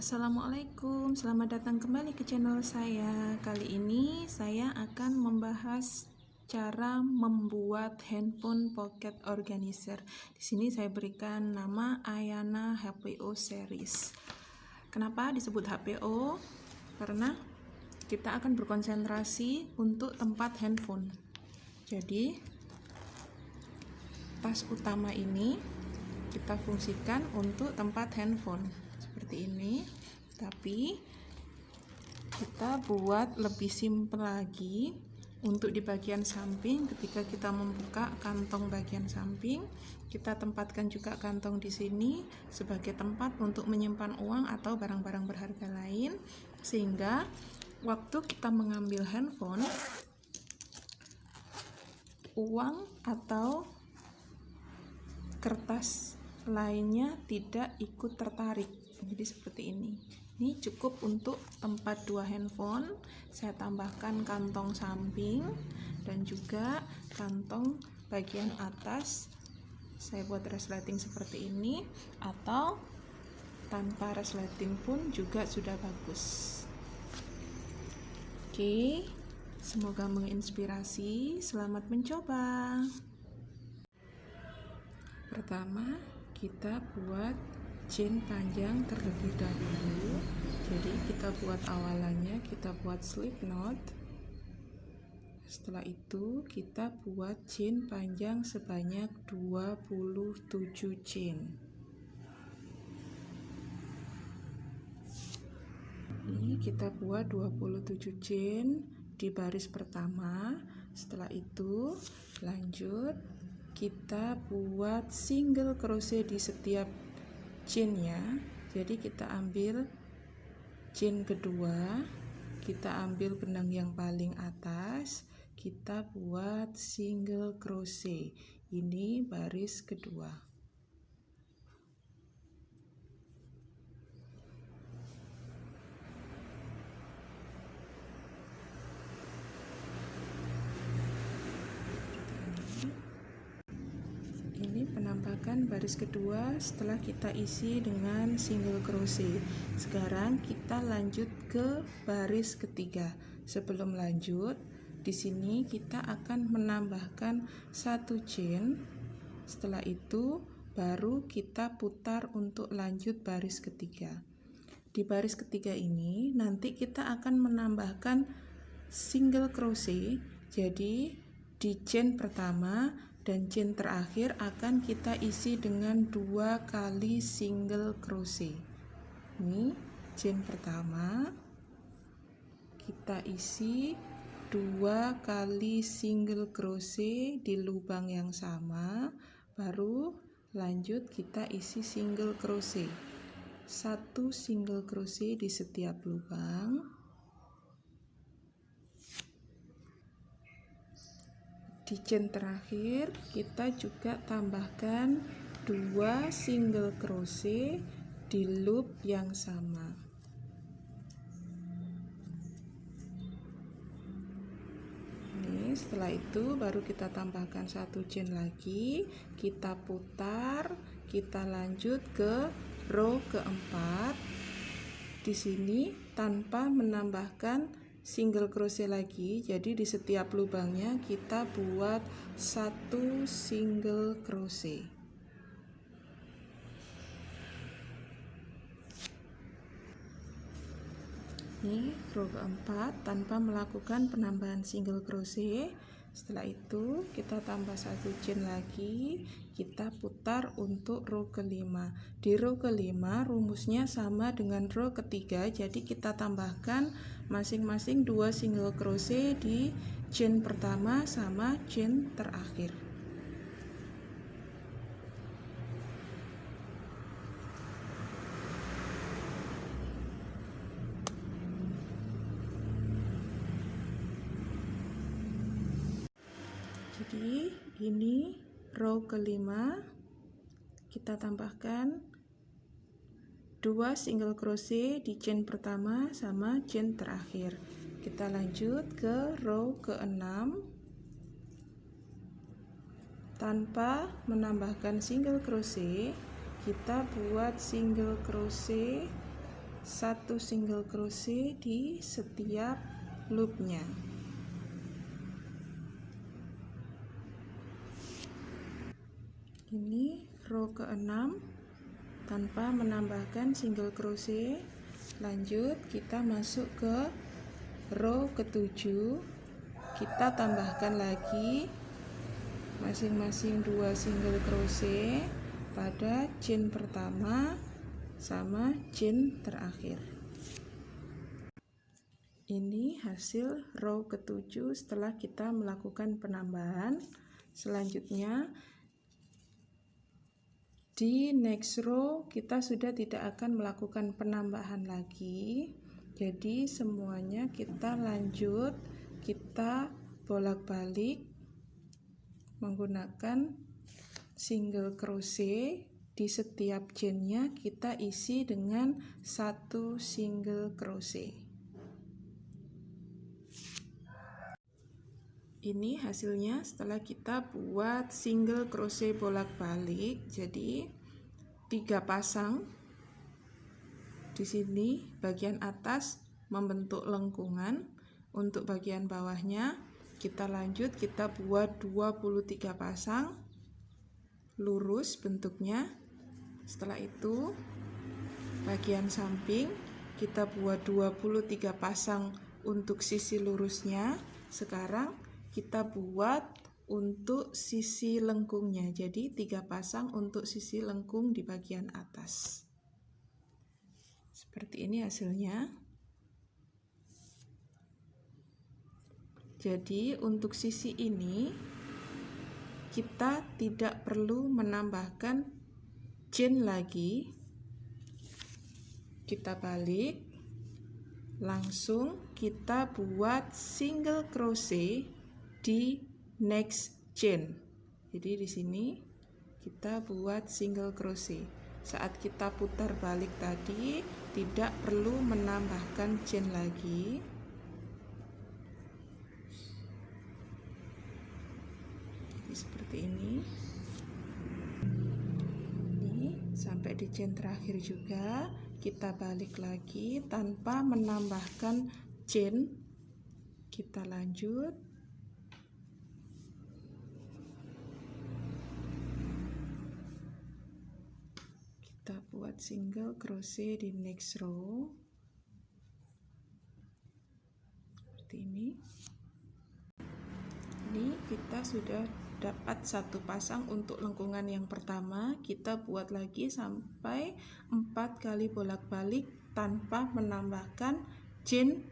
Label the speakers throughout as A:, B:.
A: Assalamualaikum, selamat datang kembali ke channel saya. Kali ini saya akan membahas cara membuat handphone pocket organizer. Di sini saya berikan nama Ayana HPO series. Kenapa disebut HPO? Karena kita akan berkonsentrasi untuk tempat handphone. Jadi tas utama ini kita fungsikan untuk tempat handphone seperti ini, tapi kita buat lebih simpel lagi. Untuk di bagian samping, ketika kita membuka kantong bagian samping, kita tempatkan juga kantong di sini sebagai tempat untuk menyimpan uang atau barang-barang berharga lain, sehingga waktu kita mengambil handphone, uang atau kertas lainnya tidak ikut tertarik. Jadi seperti ini. Ini cukup untuk tempat dua handphone. Saya tambahkan kantong samping dan juga kantong bagian atas. Saya buat resleting seperti ini, atau tanpa resleting pun juga sudah bagus. Oke, semoga menginspirasi. Selamat mencoba. Pertama, kita buat chain panjang terlebih dahulu. Jadi kita buat awalannya, kita buat slip knot. Setelah itu kita buat chain panjang sebanyak 27 chain. Ini kita buat 27 chain di baris pertama. Setelah itu lanjut kita buat single crochet di setiap chainnya. Jadi kita ambil chain kedua, kita ambil benang yang paling atas, kita buat single crochet. Ini baris kedua. Ini penampakan baris kedua setelah kita isi dengan single crochet. Sekarang kita lanjut ke baris ketiga. Sebelum lanjut, di sini kita akan menambahkan satu chain. Setelah itu baru kita putar untuk lanjut baris ketiga. Di baris ketiga ini nanti kita akan menambahkan single crochet. Jadi di chain pertama dan chain terakhir akan kita isi dengan 2 kali single crochet. Ini chain pertama, kita isi 2 kali single crochet di lubang yang sama, baru lanjut kita isi single crochet. 1 single crochet di setiap lubang. Di chain terakhir kita juga tambahkan 2 single crochet di loop yang sama. Ini setelah itu baru kita tambahkan 1 chain lagi, kita putar, kita lanjut ke row keempat. Di sini tanpa menambahkan single crochet lagi, jadi di setiap lubangnya kita buat 1 single crochet. Ini row keempat tanpa melakukan penambahan single crochet. Setelah itu kita tambah 1 chain lagi, kita putar untuk row kelima. Di row kelima rumusnya sama dengan row ketiga, jadi kita tambahkan masing-masing 2 single crochet di chain pertama sama chain terakhir. Jadi ini row kelima, kita tambahkan 2 single crochet di chain pertama sama chain terakhir. Kita lanjut ke row ke-6 tanpa menambahkan single crochet, kita buat single crochet 1 single crochet di setiap loopnya. Ini row ke-6 tanpa menambahkan single crochet. Lanjut kita masuk ke row ke-7, kita tambahkan lagi masing-masing 2 single crochet pada chain pertama sama chain terakhir. Ini hasil row ke-7 setelah kita melakukan penambahan. Selanjutnya di next row kita sudah tidak akan melakukan penambahan lagi. Jadi semuanya kita lanjut, kita bolak-balik menggunakan single crochet. Di setiap chainnya kita isi dengan 1 single crochet. Ini hasilnya setelah kita buat single crochet bolak-balik. Jadi 3 pasang. Di sini bagian atas membentuk lengkungan. Untuk bagian bawahnya kita lanjut, kita buat 23 pasang lurus bentuknya. Setelah itu bagian samping kita buat 23 pasang untuk sisi lurusnya. Sekarang kita buat untuk sisi lengkungnya, jadi 3 pasang untuk sisi lengkung di bagian atas. Seperti ini hasilnya. Jadi untuk sisi ini kita tidak perlu menambahkan chain lagi. Kita balik, langsung kita buat single crochet di next chain. Jadi di sini kita buat single crochet. Saat kita putar balik tadi tidak perlu menambahkan chain lagi. Jadi seperti ini. Ini sampai di chain terakhir juga kita balik lagi tanpa menambahkan chain. Kita lanjut. Kita buat single crochet di next row seperti ini. Ini kita sudah dapat 1 pasang untuk lengkungan yang pertama. Kita buat lagi sampai 4 kali bolak-balik tanpa menambahkan chain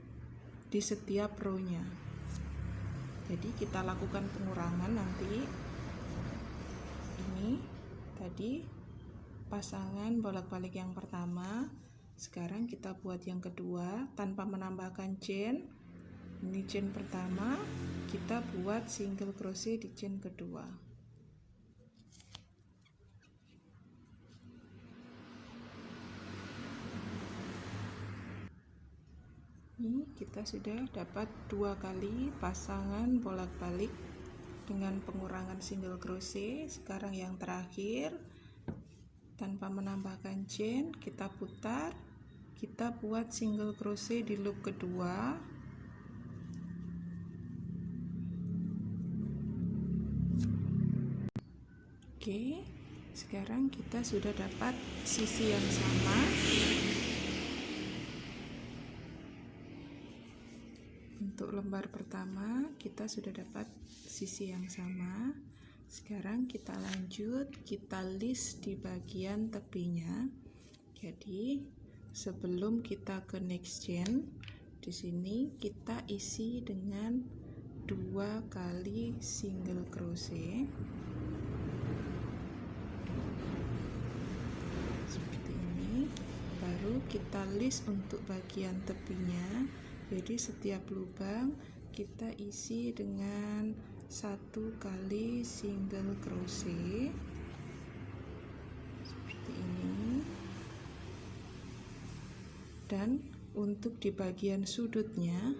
A: di setiap row-nya. Jadi kita lakukan pengurangan nanti. Ini tadi pasangan bolak-balik yang pertama. Sekarang kita buat yang kedua tanpa menambahkan chain. Ini chain pertama, kita buat single crochet di chain kedua. Ini kita sudah dapat 2 kali pasangan bolak-balik dengan pengurangan single crochet. Sekarang yang terakhir, tanpa menambahkan chain, kita putar, kita buat single crochet di loop kedua. Oke, sekarang kita sudah dapat sisi yang sama. Untuk lembar pertama kita sudah dapat sisi yang sama. Sekarang kita lanjut, kita list di bagian tepinya. Jadi sebelum kita ke next chain, di sini kita isi dengan 2 kali single crochet. Seperti ini. Baru kita list untuk bagian tepinya. Jadi setiap lubang kita isi dengan 1 kali single crochet seperti ini. Dan untuk di bagian sudutnya,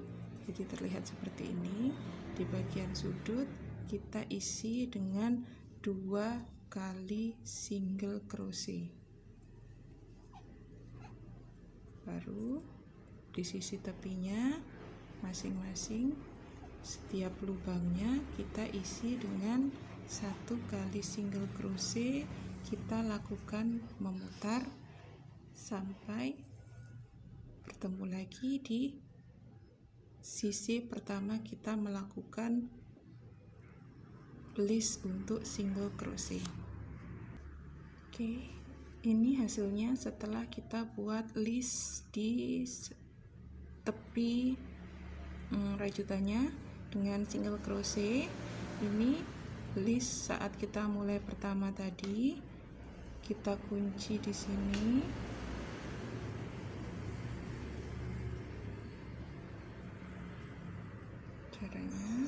A: jadi terlihat seperti ini. Di bagian sudut kita isi dengan 2 kali single crochet. Baru di sisi tepinya masing-masing setiap lubangnya kita isi dengan 1 kali single crochet. Kita lakukan memutar sampai bertemu lagi di sisi pertama. Kita melakukan list untuk single crochet. Oke, ini hasilnya setelah kita buat list di tepi rajutannya dengan single crochet. Ini list saat kita mulai pertama tadi, kita kunci di sini. Caranya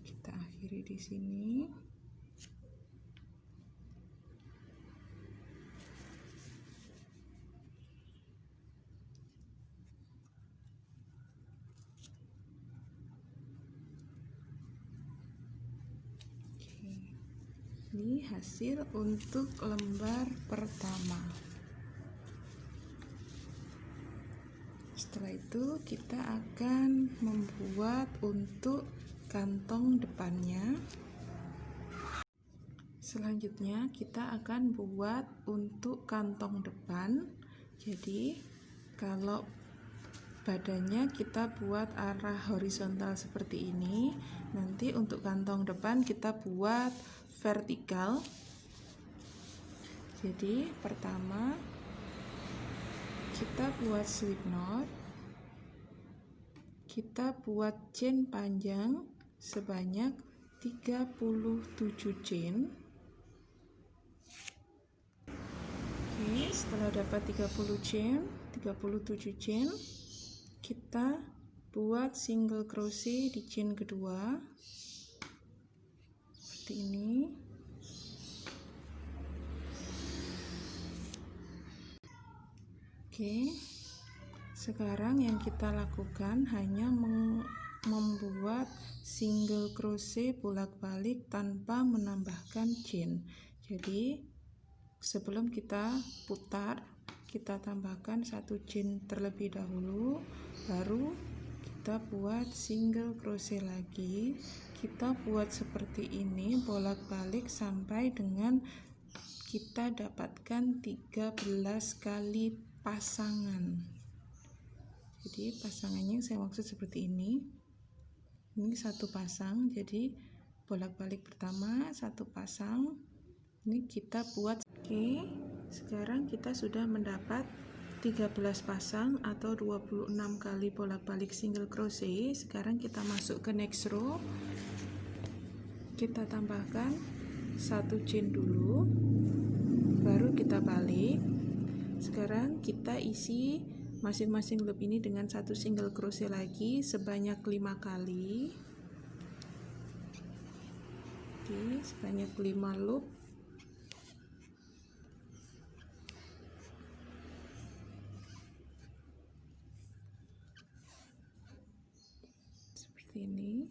A: kita akhiri di sini. Ini hasil untuk lembar pertama. Setelah itu kita akan membuat untuk kantong depannya. Selanjutnya kita akan buat untuk kantong depan. Jadi kalau badannya kita buat arah horizontal seperti ini, nanti untuk kantong depan kita buat vertikal. Jadi pertama kita buat slip knot, kita buat chain panjang sebanyak 37 chain. Oke, setelah dapat 37 chain, kita buat single crochet di chain kedua seperti ini. Oke, sekarang yang kita lakukan hanya membuat single crochet bolak-balik tanpa menambahkan chain. Jadi sebelum kita putar, kita tambahkan 1 chain terlebih dahulu, baru kita buat single crochet lagi. Kita buat seperti ini bolak-balik sampai dengan kita dapatkan 13 kali pasangan. Jadi pasangannya saya maksud seperti ini. Ini 1 pasang, jadi bolak-balik pertama 1 pasang. Ini kita buat. Oke, sekarang kita sudah mendapat 13 pasang atau 26 kali bolak-balik single crochet. Sekarang kita masuk ke next row. Kita tambahkan 1 chain dulu, baru kita balik. Sekarang kita isi masing-masing loop ini dengan 1 single crochet lagi sebanyak 5 kali. Jadi sebanyak 5 loop. Seperti ini.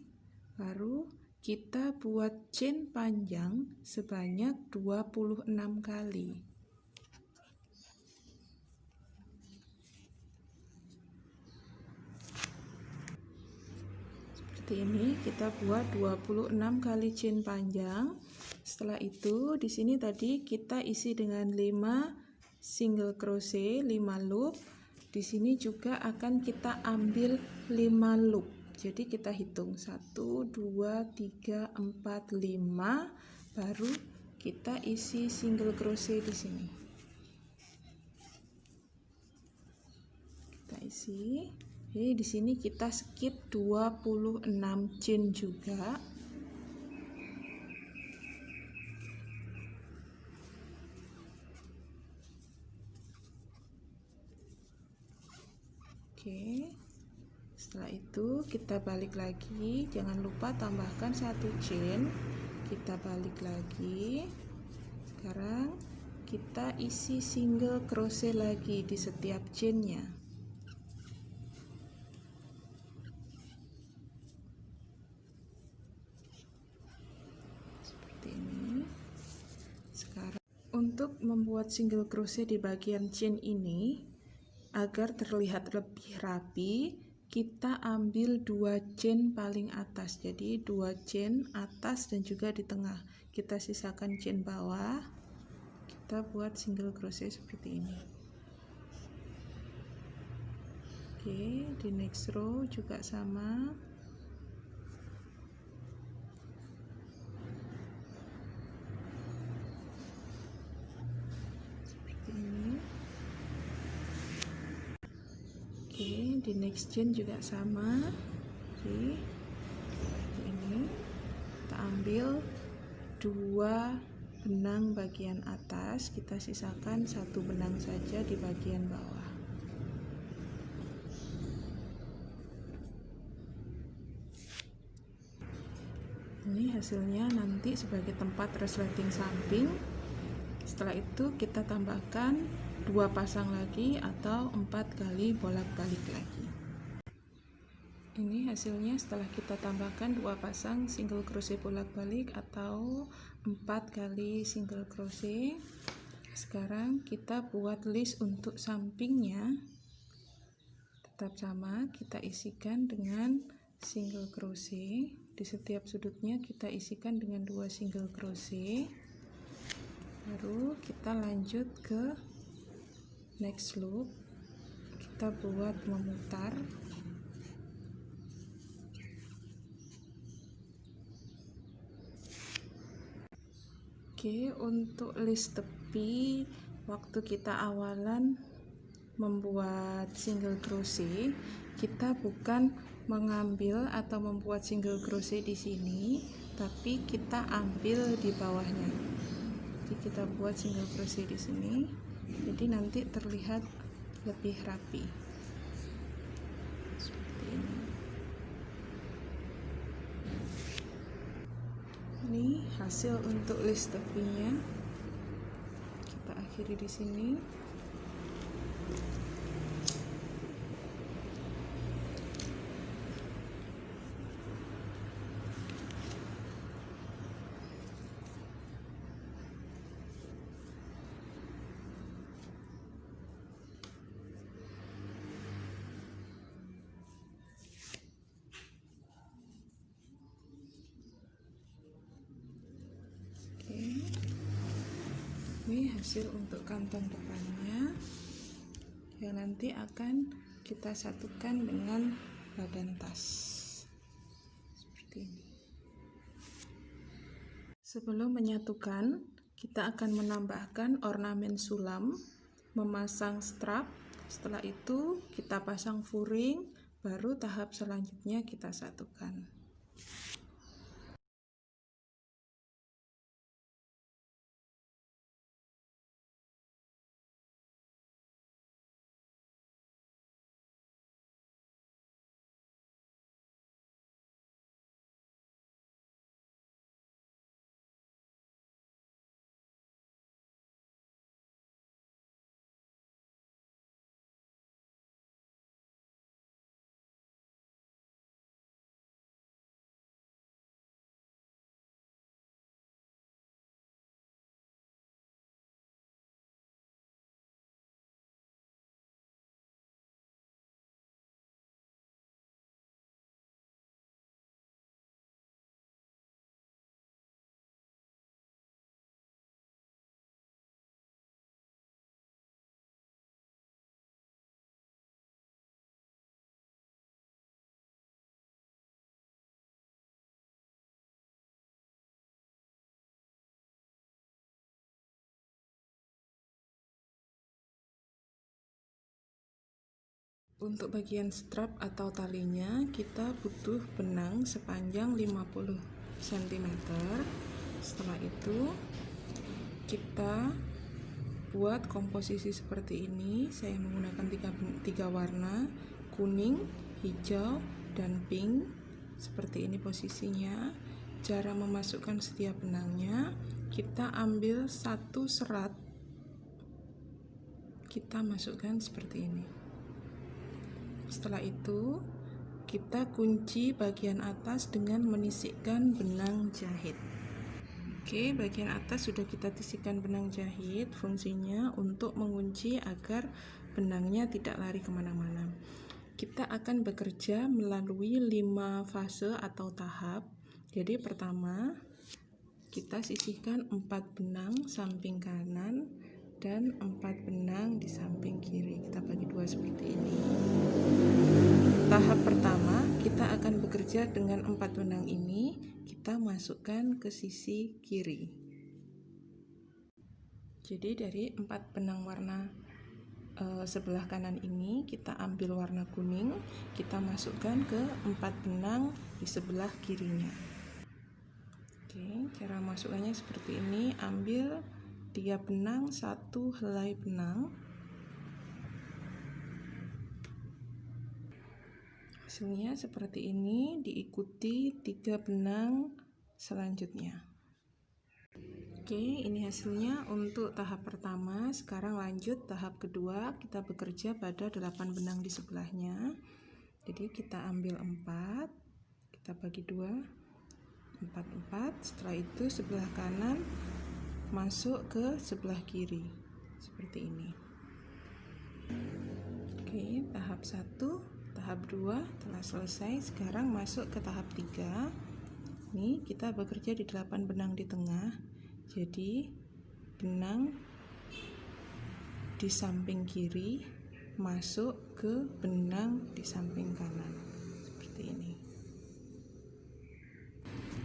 A: Baru kita buat chain panjang sebanyak 26 kali. Seperti ini kita buat 26 kali chain panjang. Setelah itu di sini tadi kita isi dengan 5 single crochet, 5 loop. Di sini juga akan kita ambil 5 loop. Jadi kita hitung 1 2 3 4 5, baru kita isi single crochet di sini. Kita isi. Oke, di sini kita skip 26 chain juga. Oke. Setelah itu kita balik lagi, jangan lupa tambahkan 1 chain. Kita balik lagi. Sekarang kita isi single crochet lagi di setiap chainnya. Untuk membuat single crochet di bagian chain ini agar terlihat lebih rapi, kita ambil 2 chain paling atas. Jadi 2 chain atas dan juga di tengah. Kita sisakan chain bawah. Kita buat single crochet seperti ini. Oke, di next row juga sama. Oke, di next chain juga sama. Oke, seperti ini. Kita ambil 2 benang bagian atas, kita sisakan 1 benang saja di bagian bawah. Ini hasilnya nanti sebagai tempat resleting samping. Setelah itu kita tambahkan 2 pasang lagi atau 4 kali bolak-balik lagi. Ini hasilnya setelah kita tambahkan 2 pasang single crochet bolak-balik atau 4 kali single crochet. Sekarang kita buat list untuk sampingnya. Tetap sama, kita isikan dengan single crochet. Di setiap sudutnya kita isikan dengan 2 single crochet. Baru kita lanjut ke next loop. Kita buat memutar. Oke, untuk list tepi waktu kita awalan membuat single crochet, kita bukan mengambil atau membuat single crochet di sini, tapi kita ambil di bawahnya. Jadi kita buat single crochet di sini. Jadi nanti terlihat lebih rapi seperti ini. Ini hasil untuk list tepinya. Kita akhiri di sini. Ini hasil untuk kantong depannya yang nanti akan kita satukan dengan badan tas seperti ini. Sebelum menyatukan, kita akan menambahkan ornamen sulam, memasang strap. Setelah itu kita pasang furing, baru tahap selanjutnya kita satukan. Untuk bagian strap atau talinya kita butuh benang sepanjang 50 cm. Setelah itu kita buat komposisi seperti ini. Saya menggunakan tiga warna, kuning, hijau, dan pink. Seperti ini posisinya. Cara memasukkan setiap benangnya, kita ambil 1 serat, kita masukkan seperti ini. Setelah itu kita kunci bagian atas dengan menyisipkan benang jahit. Oke, bagian atas sudah kita sisihkan benang jahit. Fungsinya untuk mengunci agar benangnya tidak lari kemana-mana. Kita akan bekerja melalui 5 fase atau tahap. Jadi pertama, kita sisihkan 4 benang samping kanan dan 4 benang di samping kiri. Kita bagi dua seperti ini. Tahap pertama, kita akan bekerja dengan 4 benang ini. Kita masukkan ke sisi kiri. Jadi dari 4 benang warna sebelah kanan ini kita ambil warna kuning, kita masukkan ke 4 benang di sebelah kirinya. Oke, cara masukkannya seperti ini. Ambil 3 benang, 1 helai benang. Hasilnya seperti ini, diikuti 3 benang selanjutnya. Oke, ini hasilnya untuk tahap pertama. Sekarang lanjut tahap kedua, kita bekerja pada 8 benang di sebelahnya. Jadi kita ambil 4, kita bagi 2, 4. Setelah itu sebelah kanan masuk ke sebelah kiri seperti ini. Oke, tahap 1, tahap 2 telah selesai. Sekarang masuk ke tahap 3. Ini kita bekerja di 8 benang di tengah. Jadi benang di samping kiri masuk ke benang di samping kanan seperti ini.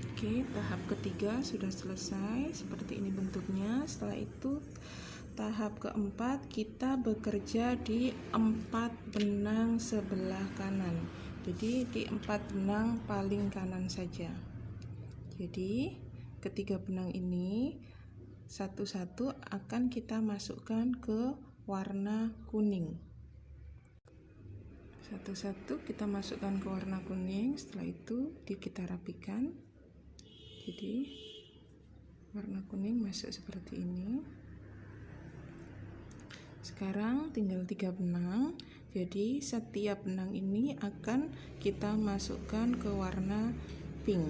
A: Oke, tahap ketiga sudah selesai. Seperti ini bentuknya. Setelah itu tahap keempat, kita bekerja di 4 benang sebelah kanan. Jadi di 4 benang paling kanan saja. Jadi ketiga benang ini satu-satu akan kita masukkan ke warna kuning. Satu-satu kita masukkan ke warna kuning. Setelah itu kita rapikan. Jadi warna kuning masuk seperti ini. Sekarang tinggal 3 benang. Jadi setiap benang ini akan kita masukkan ke warna pink.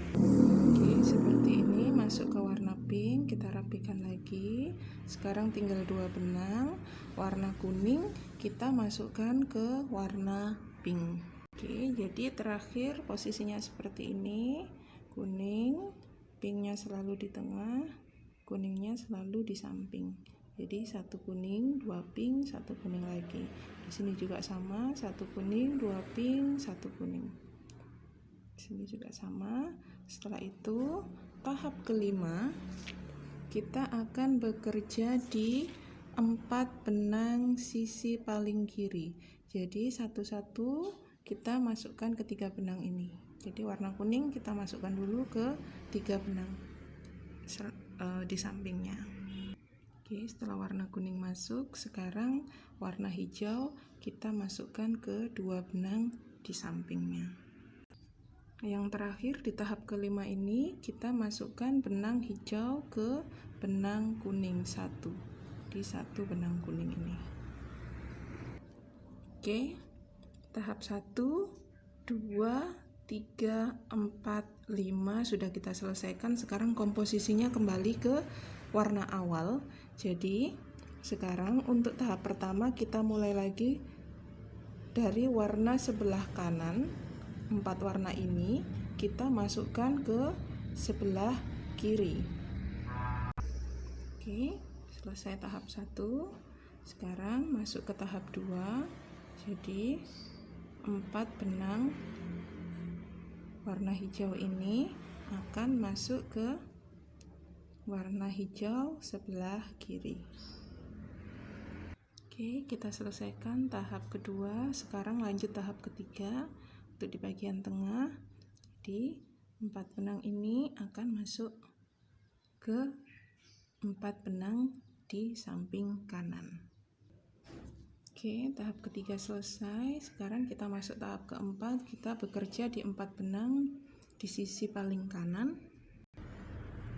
A: Oke, seperti ini masuk ke warna pink. Kita rapikan lagi. Sekarang tinggal 2 benang. Warna kuning kita masukkan ke warna pink. Oke, jadi terakhir posisinya seperti ini. Kuning, pinknya selalu di tengah, kuningnya selalu di samping. Jadi 1 kuning, 2 pink, 1 kuning lagi. Di sini juga sama, 1 kuning, 2 pink, 1 kuning. Di sini juga sama. Setelah itu, tahap kelima, kita akan bekerja di 4 benang sisi paling kiri. Jadi satu-satu kita masukkan ke 3 benang ini. Jadi warna kuning kita masukkan dulu ke 3 benang di sampingnya. Oke, setelah warna kuning masuk, sekarang warna hijau kita masukkan ke 2 benang di sampingnya. Yang terakhir di tahap kelima ini kita masukkan benang hijau ke benang kuning 1 di 1 benang kuning ini. Oke, tahap 1, 2, 3, 4, 5 sudah kita selesaikan. Sekarang komposisinya kembali ke warna awal. Jadi sekarang untuk tahap pertama kita mulai lagi dari warna sebelah kanan. 4 warna ini kita masukkan ke sebelah kiri. Oke, selesai tahap 1. Sekarang masuk ke tahap 2. Jadi 4 benang warna hijau ini akan masuk ke warna hijau sebelah kiri. Oke, kita selesaikan tahap kedua. Sekarang lanjut tahap ketiga. Untuk di bagian tengah, jadi 4 benang ini akan masuk ke 4 benang di samping kanan. Oke, tahap ketiga selesai. Sekarang kita masuk tahap keempat. Kita bekerja di 4 benang di sisi paling kanan.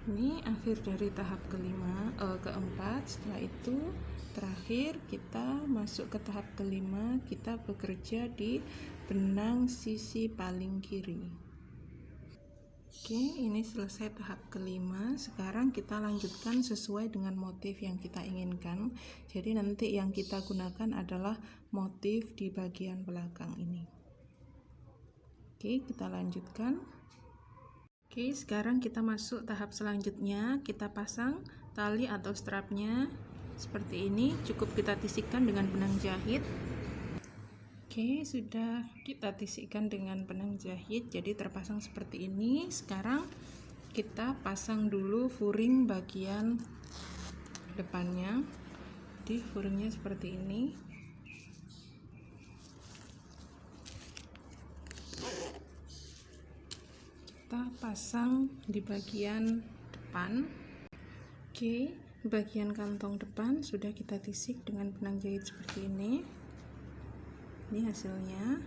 A: Ini akhir dari tahap keempat. Setelah itu terakhir kita masuk ke tahap kelima. Kita bekerja di benang sisi paling kiri. Oke, ini selesai tahap kelima. Sekarang kita lanjutkan sesuai dengan motif yang kita inginkan. Jadi nanti yang kita gunakan adalah motif di bagian belakang ini. Oke, kita lanjutkan. Oke, sekarang kita masuk tahap selanjutnya. Kita pasang tali atau strapnya seperti ini. Cukup kita tisikkan dengan benang jahit. Oke, sudah kita tisikkan dengan benang jahit, jadi terpasang seperti ini. Sekarang kita pasang dulu furing bagian depannya. Jadi furingnya seperti ini. Kita pasang di bagian depan. Oke, bagian kantong depan sudah kita tisik dengan benang jahit seperti ini. Ini hasilnya.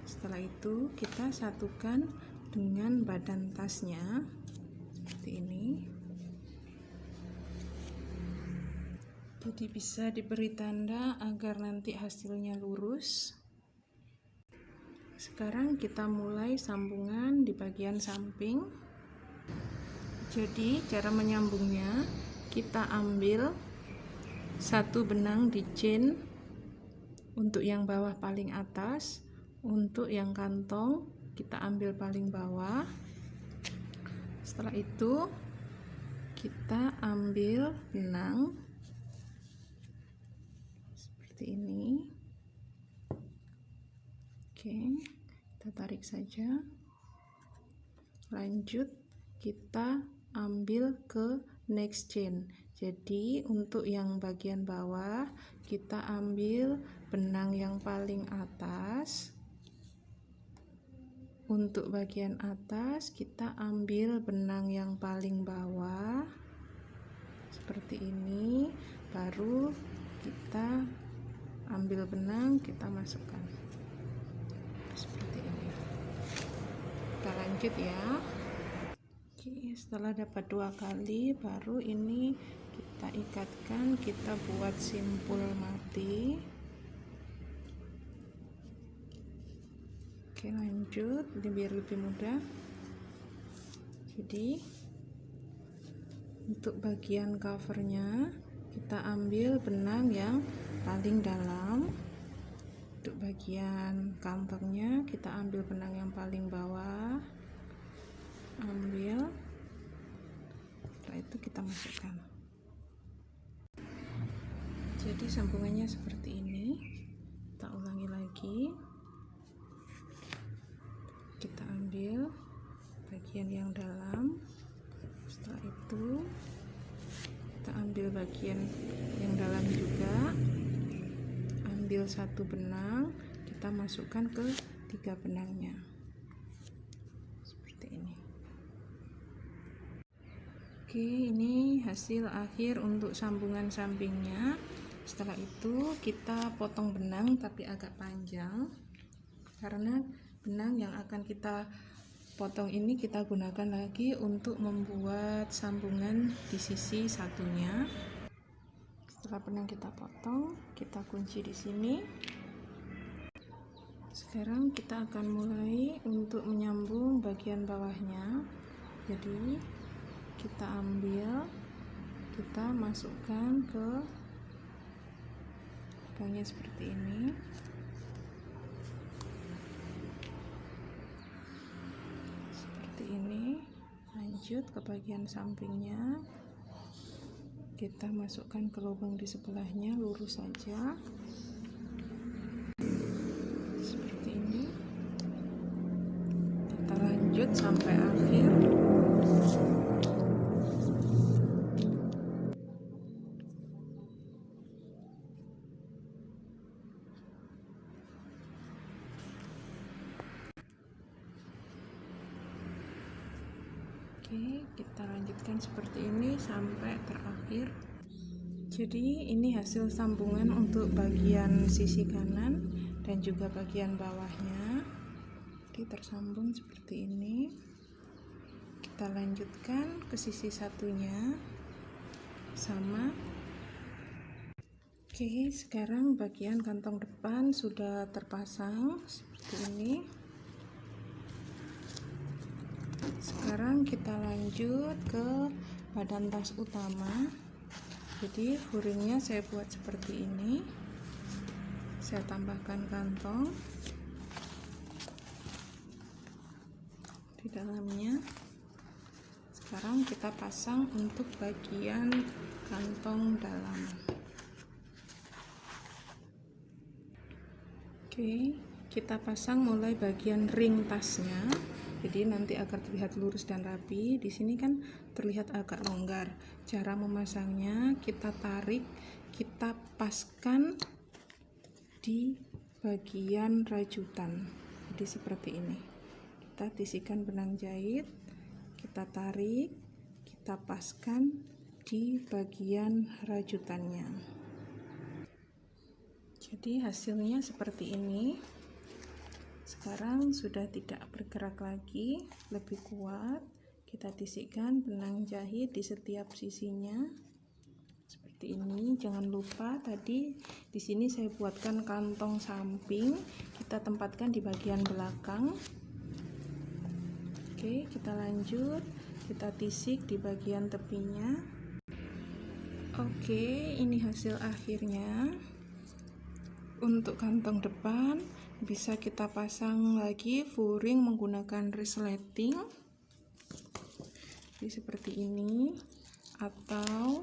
A: Setelah itu kita satukan dengan badan tasnya seperti ini. Jadi bisa diberi tanda agar nanti hasilnya lurus. Sekarang kita mulai sambungan di bagian samping. Jadi cara menyambungnya, kita ambil satu benang di chain untuk yang bawah paling atas, untuk yang kantong kita ambil paling bawah. Setelah itu kita ambil benang seperti ini. Oke, kita tarik saja. Lanjut kita ambil ke next chain. Jadi untuk yang bagian bawah kita ambil benang yang paling atas. Untuk bagian atas kita ambil benang yang paling bawah seperti ini. Baru kita ambil benang, kita masukkan seperti ini. Kita lanjut ya. Oke, setelah dapat 2 kali, baru ini kita ikatkan, kita buat simpul mati. Oke, lanjut, ini biar lebih mudah. Jadi untuk bagian covernya kita ambil benang yang paling dalam. Untuk bagian kantongnya kita ambil benang yang paling bawah, ambil, setelah itu kita masukkan. Jadi sambungannya seperti ini. Kita ulangi lagi. Kita ambil bagian yang dalam, setelah itu kita ambil bagian yang dalam juga, ambil satu benang, kita masukkan ke 3 benangnya seperti ini. Oke, ini hasil akhir untuk sambungan sampingnya. Setelah itu kita potong benang tapi agak panjang, karena benang yang akan kita potong ini kita gunakan lagi untuk membuat sambungan di sisi satunya. Setelah benang kita potong, kita kunci di sini. Sekarang kita akan mulai untuk menyambung bagian bawahnya. Jadi kita ambil, kita masukkan ke lubangnya seperti ini. Seperti ini. Lanjut ke bagian sampingnya, kita masukkan ke lubang di sebelahnya, lurus saja seperti ini. Kita lanjut sampai akhir. Oke, kita lanjutkan seperti ini sampai terakhir. Jadi ini hasil sambungan untuk bagian sisi kanan dan juga bagian bawahnya. Jadi tersambung seperti ini. Kita lanjutkan ke sisi satunya sama. Oke, sekarang bagian kantong depan sudah terpasang seperti ini. Sekarang kita lanjut ke badan tas utama. Jadi furingnya saya buat seperti ini. Saya tambahkan kantong di dalamnya. Sekarang kita pasang untuk bagian kantong dalam. Oke, kita pasang mulai bagian ring tasnya. Jadi nanti agar terlihat lurus dan rapi. Di sini kan terlihat agak longgar. Cara memasangnya, kita tarik, kita paskan di bagian rajutan. Jadi seperti ini. Kita sisihkan benang jahit, kita tarik, kita paskan di bagian rajutannya. Jadi hasilnya seperti ini. Sekarang sudah tidak bergerak lagi, lebih kuat. Kita tisikkan benang jahit di setiap sisinya seperti ini. Jangan lupa tadi di sini saya buatkan kantong samping, kita tempatkan di bagian belakang. Oke, kita lanjut, kita tisik di bagian tepinya. Oke, ini hasil akhirnya. Untuk kantong depan bisa kita pasang lagi furing menggunakan resleting, jadi seperti ini, atau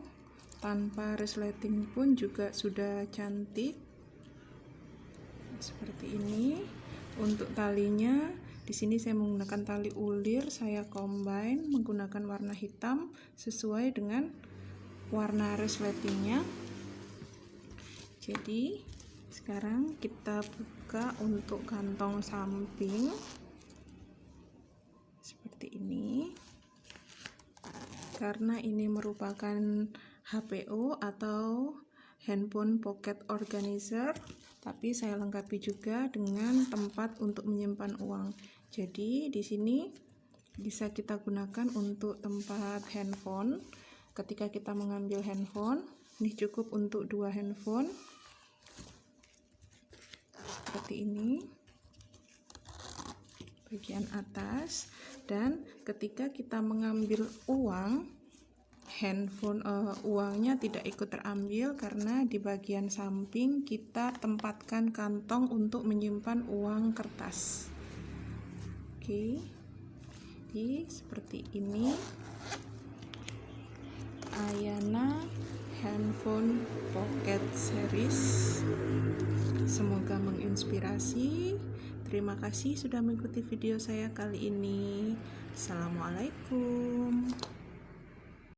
A: tanpa resleting pun juga sudah cantik seperti ini. Untuk talinya di sini saya menggunakan tali ulir, saya combine menggunakan warna hitam sesuai dengan warna resletingnya. Jadi sekarang kita buka untuk kantong samping seperti ini. Karena ini merupakan HPO atau handphone pocket organizer, tapi saya lengkapi juga dengan tempat untuk menyimpan uang. Jadi di sini bisa kita gunakan untuk tempat handphone. Ketika kita mengambil handphone, ini cukup untuk 2 handphone. Seperti ini bagian atas, dan ketika kita mengambil uang, handphone uangnya tidak ikut terambil karena di bagian samping kita tempatkan kantong untuk menyimpan uang kertas. Oke, jadi seperti ini Ayana handphone pocket series. Semoga menginspirasi. Terima kasih sudah mengikuti video saya kali ini. Assalamualaikum.